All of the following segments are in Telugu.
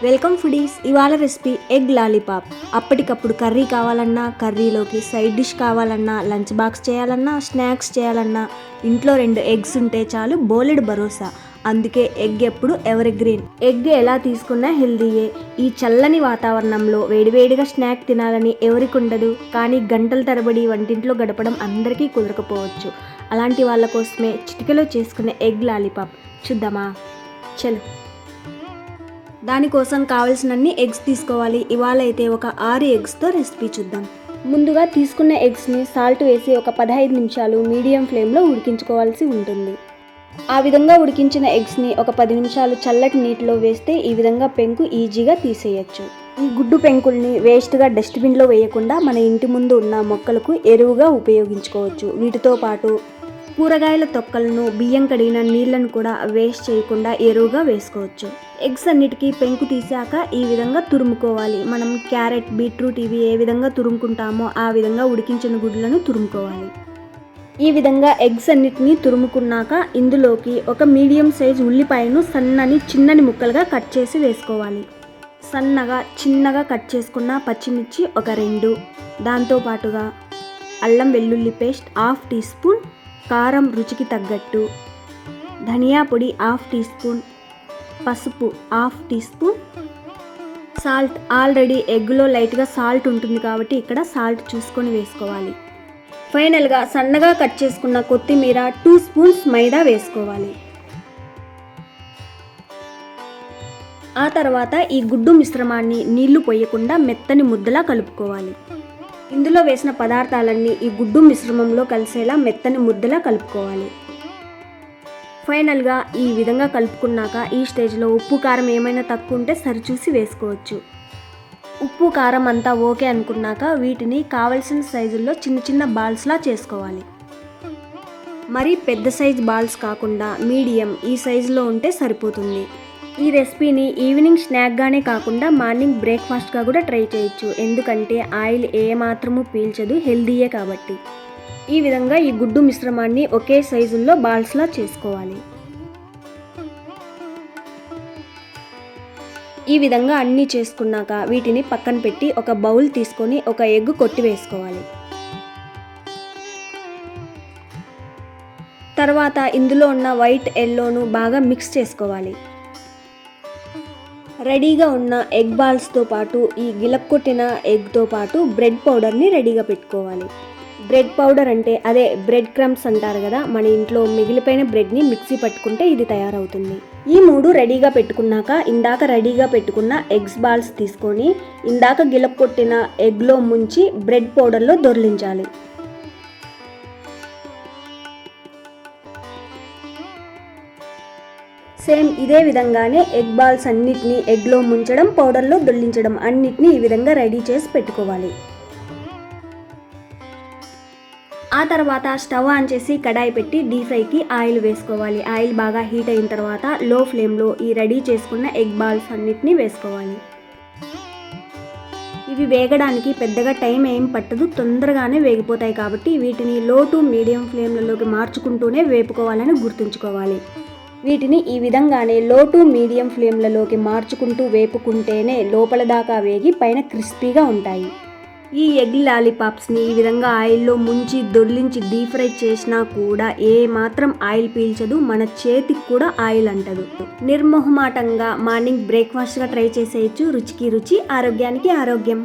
Welcome foodies. ఇవాళ రెసిపీ ఎగ్ లాలీపాప్. అప్పటికప్పుడు కర్రీ కావాలన్నా, కర్రీలోకి సైడ్ డిష్ కావాలన్నా, లంచ్ బాక్స్ చేయాలన్నా, స్నాక్స్ చేయాలన్నా ఇంట్లో 2 ఎగ్స్ ఉంటే చాలు బోలెడు భరోసా. అందుకే ఎగ్ ఎప్పుడు ఎవర్ గ్రీన్. ఎగ్ ఎలా తీసుకున్నా హెల్దీయే. ఈ చల్లని వాతావరణంలో వేడివేడిగా స్నాక్ తినాలని ఎవరికి ఉండదు. కానీ గంటల తరబడి వంటింట్లో గడపడం అందరికీ కుదరకపోవచ్చు. అలాంటి వాళ్ళ కోసమే చిటికెలో చేసుకునే ఎగ్ లాలీపాప్ చూద్దామా? చలో. దానికోసం కావాల్సినన్ని ఎగ్స్ తీసుకోవాలి. ఇవాళ అయితే ఒక 6 ఎగ్స్తో రెసిపీ చూద్దాం. ముందుగా తీసుకున్న ఎగ్స్ని సాల్ట్ వేసి ఒక 15 నిమిషాలు మీడియం ఫ్లేమ్లో ఉడికించుకోవాల్సి ఉంటుంది. ఆ విధంగా ఉడికించిన ఎగ్స్ని ఒక 10 నిమిషాలు చల్లటి నీటిలో వేస్తే ఈ విధంగా పెంకు ఈజీగా తీసేయచ్చు. ఈ గుడ్డు పెంకుల్ని వేస్ట్గా డస్ట్బిన్లో వేయకుండా మన ఇంటి ముందు ఉన్న మొక్కలకు ఎరువుగా ఉపయోగించుకోవచ్చు. వీటితో పాటు కూరగాయల తొక్కలను, బియ్యం కడిగిన నీళ్లను కూడా వేస్ట్ చేయకుండా ఎరువుగా వేసుకోవచ్చు. ఎగ్స్ అన్నిటికీ పెంకు తీసాక ఈ విధంగా తురుముకోవాలి. మనం క్యారెట్, బీట్రూట్ ఇవి ఏ విధంగా తురుముకుంటామో ఆ విధంగా ఉడికించిన గుడ్లను తురుముకోవాలి. ఈ విధంగా ఎగ్స్ అన్నిటినీ తురుముకున్నాక ఇందులోకి ఒక మీడియం సైజ్ ఉల్లిపాయను చిన్నని ముక్కలుగా కట్ చేసి వేసుకోవాలి. సన్నగా చిన్నగా కట్ చేసుకున్న పచ్చిమిర్చి ఒక 2, దాంతోపాటుగా అల్లం వెల్లుల్లి పేస్ట్ 1/2 టీ స్పూన్, కారం రుచికి తగ్గట్టు, ధనియా పొడి 1/2 టీ స్పూన్, పసుపు 1/2 టీ స్పూన్, సాల్ట్. ఆల్రెడీ ఎగ్లో లైట్గా సాల్ట్ ఉంటుంది కాబట్టి ఇక్కడ సాల్ట్ చూసుకొని వేసుకోవాలి. ఫైనల్గా సన్నగా కట్ చేసుకున్న కొత్తిమీర 2 స్పూన్స్ మైదా వేసుకోవాలి. ఆ తర్వాత ఈ గుడ్డు మిశ్రమాన్ని నీళ్లు పోయకుండా మెత్తని ముద్దలా కలుపుకోవాలి. ఇందులో వేసిన పదార్థాలన్నీ ఈ గుడ్డు మిశ్రమంలో కలిసేలా మెత్తని ముద్దలా కలుపుకోవాలి. ఫైనల్గా ఈ విధంగా కలుపుకున్నాక ఈ స్టేజ్లో ఉప్పు కారం ఏమైనా తక్కువ ఉంటే సరిచూసి వేసుకోవచ్చు. ఉప్పు కారం అంతా ఓకే అనుకున్నాక వీటిని కావలసిన సైజుల్లో చిన్న బాల్స్లా చేసుకోవాలి. మరీ పెద్ద సైజ్ బాల్స్ కాకుండా మీడియం ఈ సైజులో ఉంటే సరిపోతుంది. ఈ రెసిపీని ఈవినింగ్ స్నాక్గానే కాకుండా మార్నింగ్ బ్రేక్ఫాస్ట్గా కూడా ట్రై చేయొచ్చు. ఎందుకంటే ఆయిల్ ఏమాత్రము పీల్చదు, హెల్దీయే కాబట్టి. ఈ విధంగా ఈ గుడ్డు మిశ్రమాన్ని ఒకే సైజుల్లో బాల్స్లా చేసుకోవాలి. ఈ విధంగా అన్నీ చేసుకున్నాక వీటిని పక్కన పెట్టి ఒక బౌల్ తీసుకొని ఒక ఎగ్ కొట్టి వేసుకోవాలి. తర్వాత ఇందులో ఉన్న వైట్ ఎల్లోను బాగా మిక్స్ చేసుకోవాలి. రెడీగా ఉన్న ఎగ్ బాల్స్తో పాటు ఈ గిలక్కొట్టిన ఎగ్తో పాటు బ్రెడ్ పౌడర్ని రెడీగా పెట్టుకోవాలి. బ్రెడ్ పౌడర్ అంటే అదే బ్రెడ్ క్రమ్స్ అంటారు కదా, మన ఇంట్లో మిగిలిపోయిన బ్రెడ్ని మిక్సీ పట్టుకుంటే ఇది తయారవుతుంది. ఈ 3 రెడీగా పెట్టుకున్నాక ఇందాక రెడీగా పెట్టుకున్న ఎగ్స్ బాల్స్ తీసుకొని ఇందాక గిలక్కొట్టిన ఎగ్లో ముంచి బ్రెడ్ పౌడర్లో దొర్లించాలి. సేమ్ ఇదే విధంగానే ఎగ్ బాల్స్ అన్నిటినీ ఎగ్లో ముంచడం, పౌడర్లో దొల్లించడం అన్నిటినీ ఈ విధంగా రెడీ చేసి పెట్టుకోవాలి. ఆ తర్వాత స్టవ్ ఆన్ చేసి కడాయి పెట్టి డీప్ ఫ్రైకి ఆయిల్ వేసుకోవాలి. ఆయిల్ బాగా హీట్ అయిన తర్వాత లో ఫ్లేమ్లో ఈ రెడీ చేసుకున్న ఎగ్ బాల్స్ అన్నిటినీ వేసుకోవాలి. ఇవి వేగడానికి పెద్దగా టైం ఏం పట్టదు, తొందరగానే వేగిపోతాయి కాబట్టి వీటిని లో టు మీడియం ఫ్లేమ్లలోకి మార్చుకుంటూనే వేపుకోవాలని గుర్తుంచుకోవాలి. వీటిని ఈ విధంగానే లో టు మీడియం ఫ్లేమ్లలోకి మార్చుకుంటూ వేపుకుంటేనే లోపల దాకా వేగి పైన క్రిస్పీగా ఉంటాయి. ఈ ఎగ్ లాలీపాప్స్ని ఈ విధంగా ఆయిల్లో ముంచి దొర్లించి డీప్ ఫ్రై చేసినా కూడా ఏ మాత్రం ఆయిల్ పీల్చదు, మన చేతికి కూడా ఆయిల్ అంటదు. నిర్మోహమాటంగా మార్నింగ్ బ్రేక్ఫాస్ట్గా ట్రై చేసేయచ్చు. రుచికి రుచి, ఆరోగ్యానికి ఆరోగ్యం.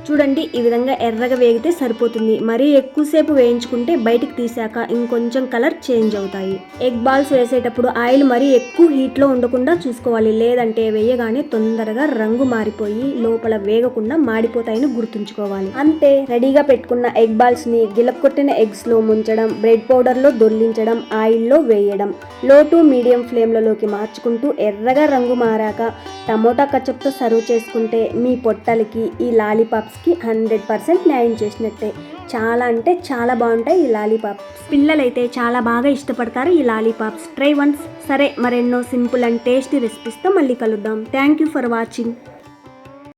చూడండి, ఈ విధంగా ఎర్రగా వేగితే సరిపోతుంది. మరీ ఎక్కువసేపు వేయించుకుంటే బయటికి తీసాక ఇంకొంచెం కలర్ చేంజ్ అవుతాయి. ఎగ్ బాల్స్ వేసేటప్పుడు ఆయిల్ మరీ ఎక్కువ హీట్లో ఉండకుండా చూసుకోవాలి, లేదంటే వేయగానే తొందరగా రంగు మారిపోయి లోపల వేగకుండా మాడిపోతాయని గుర్తుంచుకోవాలి. అంతే, రెడీగా పెట్టుకున్న ఎగ్ బాల్స్ని గిలక్కొట్టిన ఎగ్స్లో ముంచడం, బ్రెడ్ పౌడర్లో దొర్లించడం, ఆయిల్లో వేయడం, లో టు మీడియం ఫ్లేమ్లలోకి మార్చుకుంటూ ఎర్రగా రంగు మారాక టమోటా కచప్తో సర్వ్ చేసుకుంటే మీ పొట్టలకి ఈ లాలీపాప్స్కి 100% న్యాయం చేసినట్టే. చాలా అంటే చాలా బాగుంటాయి ఈ లాలీపాప్స్. పిల్లలైతే చాలా బాగా ఇష్టపడతారు ఈ లాలీపాప్స్. Try once. సరే, మరెన్నో సింపుల్ అండ్ టేస్టీ రెసిపీస్తో మళ్ళీ కలుద్దాం. Thank you for watching.